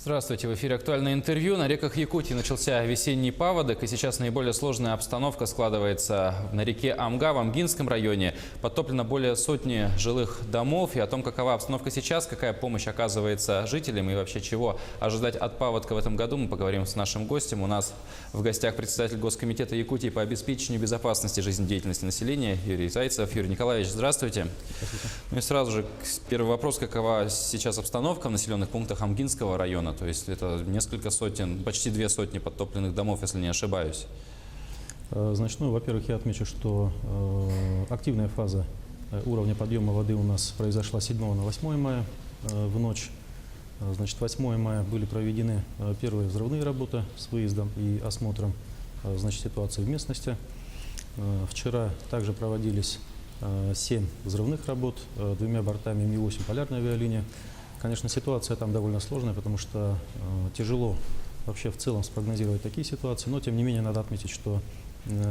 Здравствуйте, в эфире «Актуальное интервью». На реках Якутии начался весенний паводок, и сейчас наиболее сложная обстановка складывается на реке Амга в Амгинском районе. Подтоплено более сотни жилых домов. И о том, какова обстановка сейчас, какая помощь оказывается жителям и вообще чего ожидать от паводка в этом году, мы поговорим с нашим гостем. У нас в гостях председатель Госкомитета Якутии по обеспечению безопасности жизнедеятельности населения Юрий Зайцев. Юрий Николаевич, здравствуйте. Ну и сразу же первый вопрос: какова сейчас обстановка в населенных пунктах Амгинского района? То есть это несколько сотен, почти 2 сотни подтопленных домов, если не ошибаюсь. Значит, во-первых, я отмечу, что активная фаза уровня подъема воды у нас произошла 7 на 8 мая в ночь. Значит, 8 мая были проведены первые взрывные работы с выездом и осмотром ситуации в местности. Вчера также проводились 7 взрывных работ 2 бортами Ми-8 полярной авиалинии. Конечно, ситуация там довольно сложная, потому что тяжело вообще в целом спрогнозировать такие ситуации, но тем не менее надо отметить, что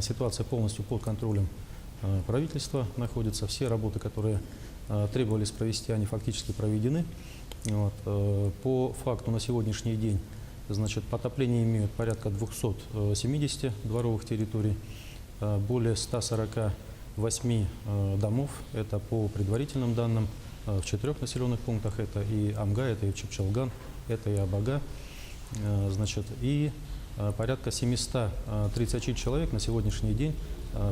ситуация полностью под контролем правительства находится. Все работы, которые требовались провести, они фактически проведены. По факту на сегодняшний день, значит, потопление имеют порядка 270 дворовых территорий, более 148 домов, это по предварительным данным, в 4 населенных пунктах. Это и Амга, это и Чепчалган, это и Абага. Значит, и порядка 730 человек на сегодняшний день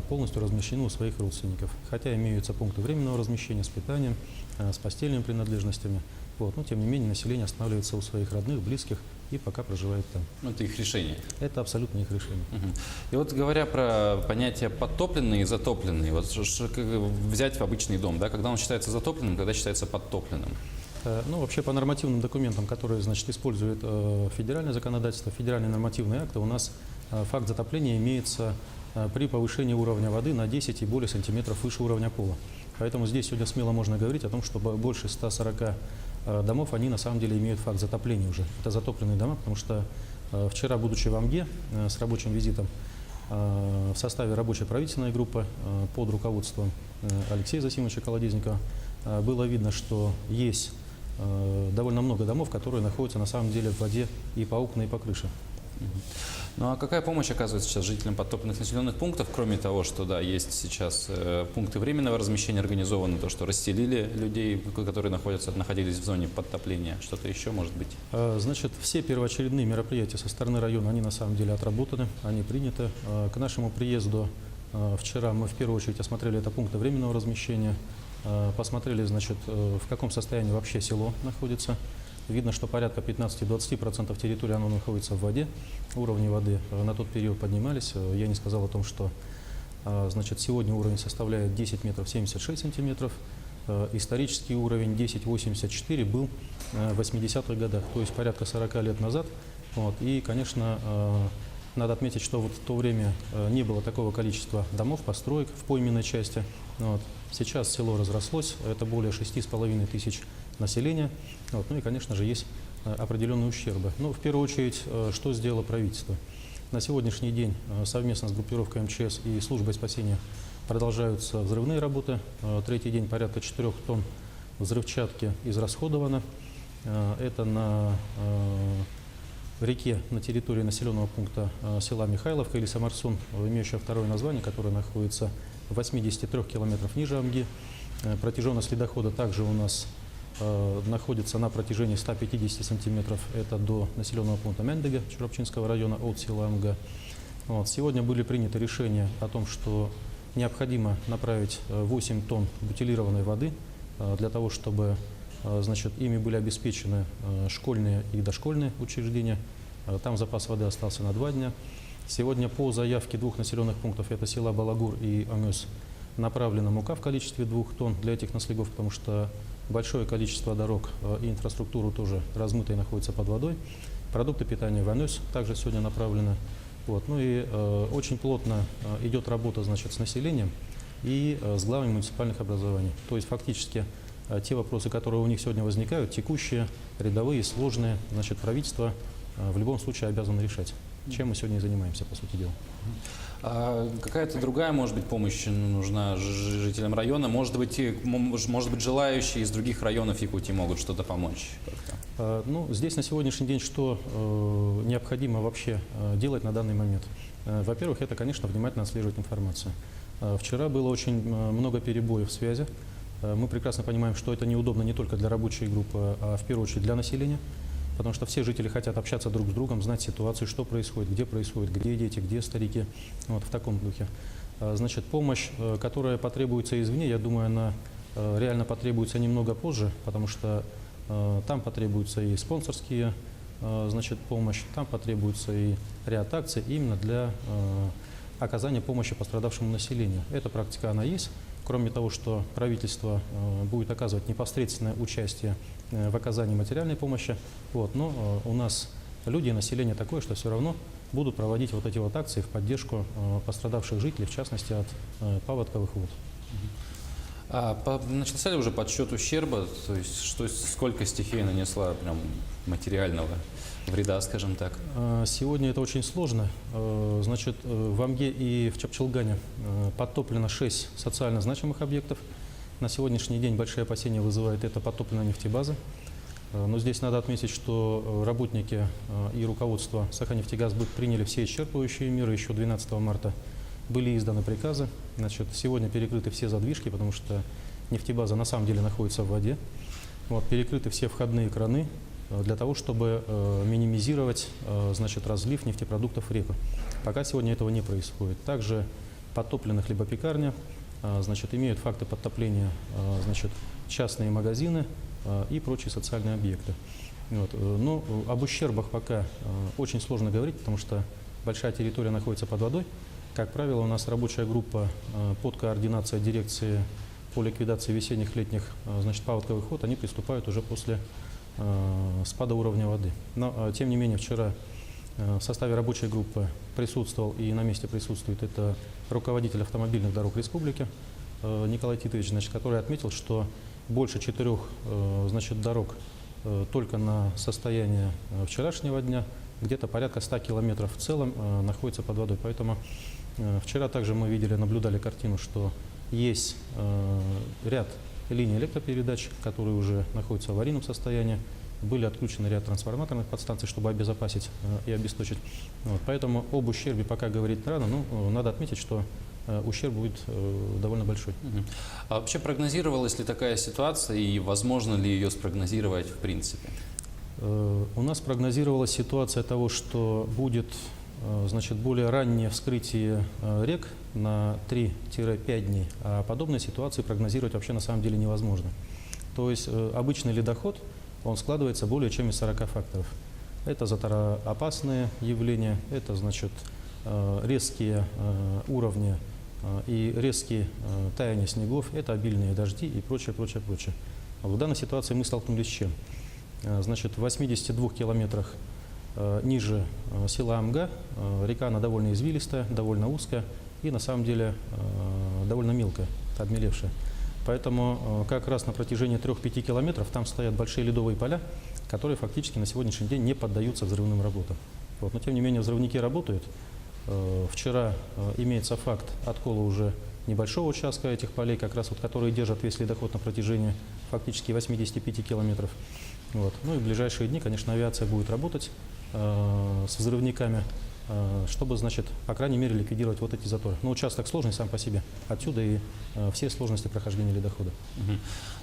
полностью размещены у своих родственников. Хотя имеются пункты временного размещения с питанием, с постельными принадлежностями. Но тем не менее население останавливается у своих родных, близких и пока проживает там. Это их решение? Это абсолютно их решение. И вот говоря про понятие подтопленный и затопленный, вот взять в обычный дом, да, когда он считается затопленным, когда считается подтопленным? Вообще по нормативным документам, которые, значит, использует федеральное законодательство, федеральные нормативные акты, у нас факт затопления имеется при повышении уровня воды на 10 и более сантиметров выше уровня пола. Поэтому здесь сегодня смело можно говорить о том, что больше 140 домов, они на самом деле имеют факт затопления уже. Это затопленные дома, потому что вчера, будучи в Амге с рабочим визитом в составе рабочей правительственной группы под руководством Алексея Засимовича Колодезникова, было видно, что есть довольно много домов, которые находятся на самом деле в воде и по окна, и по крыше. Ну а какая помощь оказывается сейчас жителям подтопленных населенных пунктов, кроме того, что да, есть сейчас пункты временного размещения организованы, то, что расселили людей, которые находились в зоне подтопления, что-то еще может быть? Значит, все первоочередные мероприятия со стороны района, они на самом деле отработаны, они приняты. К нашему приезду вчера мы в первую очередь осмотрели это пункты временного размещения, посмотрели, значит, в каком состоянии вообще село находится. Видно, что порядка 15-20% территории оно находится в воде. Уровни воды на тот период поднимались. Я не сказал о том, что, значит, сегодня уровень составляет 10 метров 76 сантиметров. Исторический уровень 10,84 был в 80-х годах, то есть порядка 40 лет назад. И, конечно, надо отметить, что вот в то время не было такого количества домов, построек в пойменной части. Сейчас село разрослось, это более 6,5 тысяч населения. Ну и, конечно же, есть определенные ущербы. Но в первую очередь, что сделало правительство? На сегодняшний день совместно с группировкой МЧС и службой спасения продолжаются взрывные работы. Третий день порядка 4 тонн взрывчатки израсходовано. Это на реке, на территории населенного пункта села Михайловка или Самарсун, имеющего второе название, которое находится в 83 километров ниже Амги. Протяженность ледохода также у нас находится на протяжении 150 сантиметров. Это до населенного пункта Мендега Чурапчинского района от села Амга. Сегодня были приняты решения о том, что необходимо направить 8 тонн бутилированной воды для того, чтобы, значит, ими были обеспечены школьные и дошкольные учреждения. Там запас воды остался на 2 дня. Сегодня по заявке 2 населенных пунктов, это села Балагур и Амёс, направлена мука в количестве 2 тонн для этих наследников, потому что большое количество дорог и инфраструктуры тоже размытой находится под водой. Продукты питания в Амёс также сегодня направлены. Очень плотно идет работа, значит, с населением и с главами муниципальных образований. То есть фактически те вопросы, которые у них сегодня возникают, текущие, рядовые, сложные, значит, правительство в любом случае обязано решать. чем мы сегодня и занимаемся, по сути дела. А какая-то другая, может быть, помощь нужна жителям района? Может быть, желающие из других районов Якутии могут что-то помочь как-то? Ну, здесь на сегодняшний день что необходимо вообще делать на данный момент? Во-первых, это, конечно, внимательно отслеживать информацию. Вчера было очень много перебоев в связи. Мы прекрасно понимаем, что это неудобно не только для рабочей группы, а в первую очередь для населения, потому что все жители хотят общаться друг с другом, знать ситуацию, что происходит, где дети, где старики, вот в таком духе. Значит, помощь, которая потребуется извне, я думаю, она реально потребуется немного позже, потому что там потребуется и спонсорские, значит, помощь, там потребуется и ряд акций именно для оказания помощи пострадавшему населению. Эта практика, она есть. Кроме того, что правительство будет оказывать непосредственное участие в оказании материальной помощи, вот, но у нас люди и население такое, что все равно будут проводить вот эти вот акции в поддержку пострадавших жителей, в частности от паводковых вод. Начался ли уже подсчет ущерба, то есть сколько стихия нанесла прям материального вреда, скажем так? Сегодня это очень сложно. Значит, в Амге и в Чапчелгане подтоплено 6 социально значимых объектов. На сегодняшний день большие опасения вызывает это подтопленная нефтебаза. Но здесь надо отметить, что работники и руководство Саханефтегазбыт приняли все исчерпывающие меры. Еще 12 марта были изданы приказы. Значит, сегодня перекрыты все задвижки, потому что нефтебаза на самом деле находится в воде. Вот, перекрыты все входные краны для того, чтобы минимизировать, значит, разлив нефтепродуктов в реку. Пока сегодня этого не происходит. Также подтоплена хлебопекарня, значит, имеют факты подтопления, значит, частные магазины и прочие социальные объекты. Вот. Но об ущербах пока очень сложно говорить, потому что большая территория находится под водой. Как правило, у нас рабочая группа под координацией дирекции по ликвидации весенних, летних, значит, паводковых вод, они приступают уже после спада уровня воды. Но, тем не менее, вчера в составе рабочей группы присутствовал и на месте присутствует это руководитель автомобильных дорог республики Николай Титович, значит, который отметил, что больше 4 значит, дорог только на состояние вчерашнего дня, где-то порядка 100 километров в целом находится под водой. Поэтому вчера также мы видели, наблюдали картину, что есть ряд линий электропередач, которые уже находятся в аварийном состоянии. Были отключены ряд трансформаторных подстанций, чтобы обезопасить и обесточить. Вот, поэтому об ущербе пока говорить рано, но надо отметить, что ущерб будет довольно большой. А вообще прогнозировалась ли такая ситуация и возможно ли ее спрогнозировать в принципе? У нас прогнозировалась ситуация того, что будет, значит, более раннее вскрытие рек на 3-5 дней, а подобные ситуации прогнозировать вообще на самом деле невозможно. То есть обычный ледоход, он складывается более чем из 40 факторов. Это затороопасные явления, это, значит, резкие уровни и резкие таяния снегов, это обильные дожди и прочее, прочее, прочее. В данной ситуации мы столкнулись с чем? Значит, в 82 километрах ниже села Амга река, она довольно извилистая, довольно узкая и на самом деле довольно мелкая, обмелевшая. Поэтому как раз на протяжении 3-5 километров там стоят большие ледовые поля, которые фактически на сегодняшний день не поддаются взрывным работам. Вот. Но тем не менее взрывники работают. Вчера имеется факт откола уже небольшого участка этих полей, как раз вот, которые держат весь ледоход на протяжении фактически 85 километров. Вот. Ну и в ближайшие дни, конечно, авиация будет работать с взрывниками, чтобы, значит, по крайней мере, ликвидировать вот эти заторы. Но участок сложный сам по себе. Отсюда и все сложности прохождения ледохода.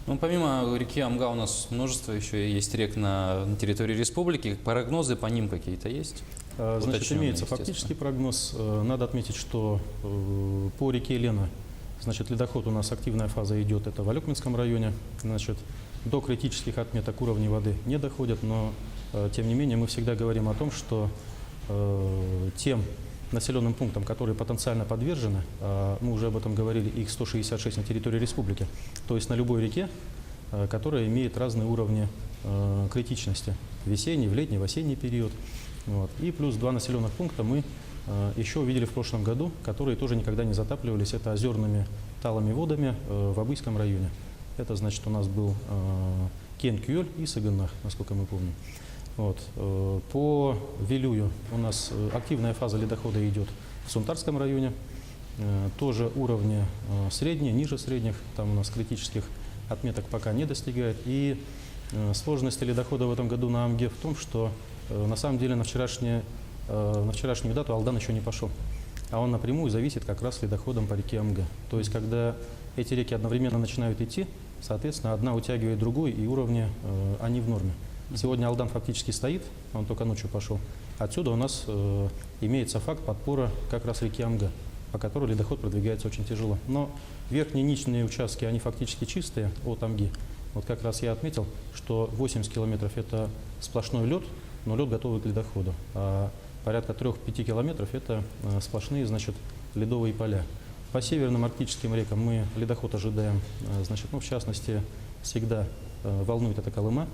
Ну, помимо реки Амга у нас множество еще есть рек на территории республики. Прогнозы по ним какие-то есть? Значит, имеется фактический прогноз. Надо отметить, что по реке Лена, значит, ледоход у нас активная фаза идет, это в Алекминском районе. Значит, до критических отметок уровни воды не доходят, но тем не менее мы всегда говорим о том, что тем населенным пунктам, которые потенциально подвержены, мы уже об этом говорили, их 166 на территории республики, то есть на любой реке, которая имеет разные уровни критичности, весенний, в летний, в осенний период. Вот. И плюс 2 населенных пункта мы еще увидели в прошлом году, которые тоже никогда не затапливались, это озерными талыми водами в Абыйском районе. Это значит, у нас был Кен-Кюль и Сыгыннах, насколько мы помним. Вот. По Вилюю у нас активная фаза ледохода идет в Сунтарском районе. Тоже уровни средние, ниже средних, там у нас критических отметок пока не достигает. И сложности ледохода в этом году на Амге в том, что на самом деле на вчерашнюю дату Алдан еще не пошел. А он напрямую зависит как раз ледоходом по реке Амга. То есть, когда эти реки одновременно начинают идти, соответственно, одна утягивает другую, и уровни они в норме. Сегодня Алдан фактически стоит, он только ночью пошел. Отсюда у нас имеется факт подпора как раз реки Амга, по которой ледоход продвигается очень тяжело. Но верхние нижние участки, они фактически чистые от Амги. Вот как раз я отметил, что 80 километров – это сплошной лед, но лед готовый к ледоходу. А порядка 3-5 километров – это сплошные, значит, ледовые поля. По северным арктическим рекам мы ледоход ожидаем, значит, в частности, всегда волнует это Колыма.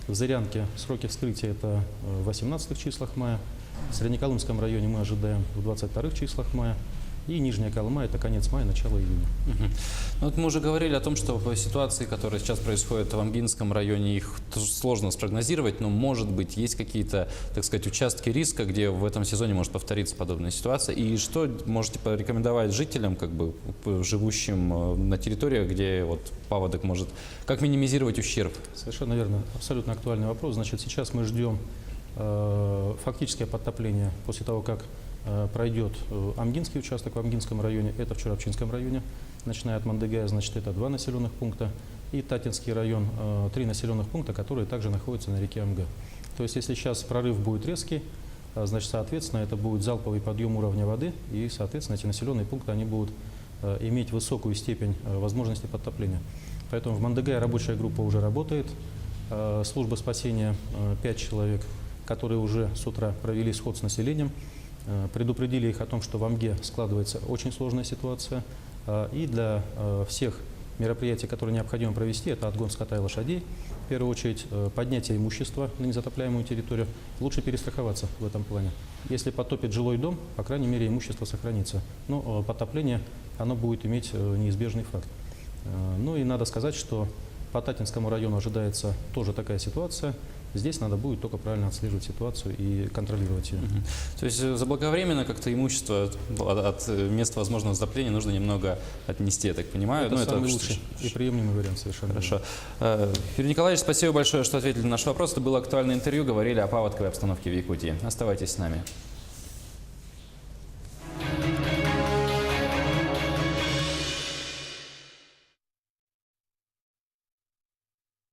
В Зырянке сроки вскрытия – это в 18 числах мая. В Среднеколымском районе мы ожидаем в 22 числах мая. И Нижняя Колыма – это конец мая, начало июня. Ну, вот мы уже говорили о том, что по ситуации, которая сейчас происходит в Амгинском районе, их сложно спрогнозировать, но, может быть, есть какие-то, так сказать, участки риска, где в этом сезоне может повториться подобная ситуация. И что можете порекомендовать жителям, как бы, живущим на территории, где вот паводок может, как минимизировать ущерб? Совершенно верно. Абсолютно актуальный вопрос. Значит, сейчас мы ждем фактическое подтопление после того, как пройдет Амгинский участок в Амгинском районе, это в Чурапчинском районе, начиная от Мандыгая, значит, это 2 населенных пункта, и Татинский район, 3 населенных пункта, которые также находятся на реке Амга. То есть, если сейчас прорыв будет резкий, значит, соответственно, это будет залповый подъем уровня воды, и, соответственно, эти населенные пункты, они будут иметь высокую степень возможности подтопления. Поэтому в Мандыгае рабочая группа уже работает, служба спасения 5 человек, которые уже с утра провели сход с населением, предупредили их о том, что в Амге складывается очень сложная ситуация. И для всех мероприятий, которые необходимо провести, это отгон скота и лошадей, в первую очередь поднятие имущества на незатопляемую территорию, лучше перестраховаться в этом плане. Если потопит жилой дом, по крайней мере, имущество сохранится. Но потопление, оно будет иметь неизбежный факт. Ну и надо сказать, что по Татинскому району ожидается тоже такая ситуация. Здесь надо будет только правильно отслеживать ситуацию и контролировать ее. То есть заблаговременно как-то имущество от места возможного затопления нужно немного отнести, я так понимаю. Это самый лучший и приемлемый вариант, совершенно. Хорошо. Юрий Николаевич, спасибо большое, что ответили на наш вопрос. Это было актуальное интервью, говорили о паводковой обстановке в Якутии. Оставайтесь с нами.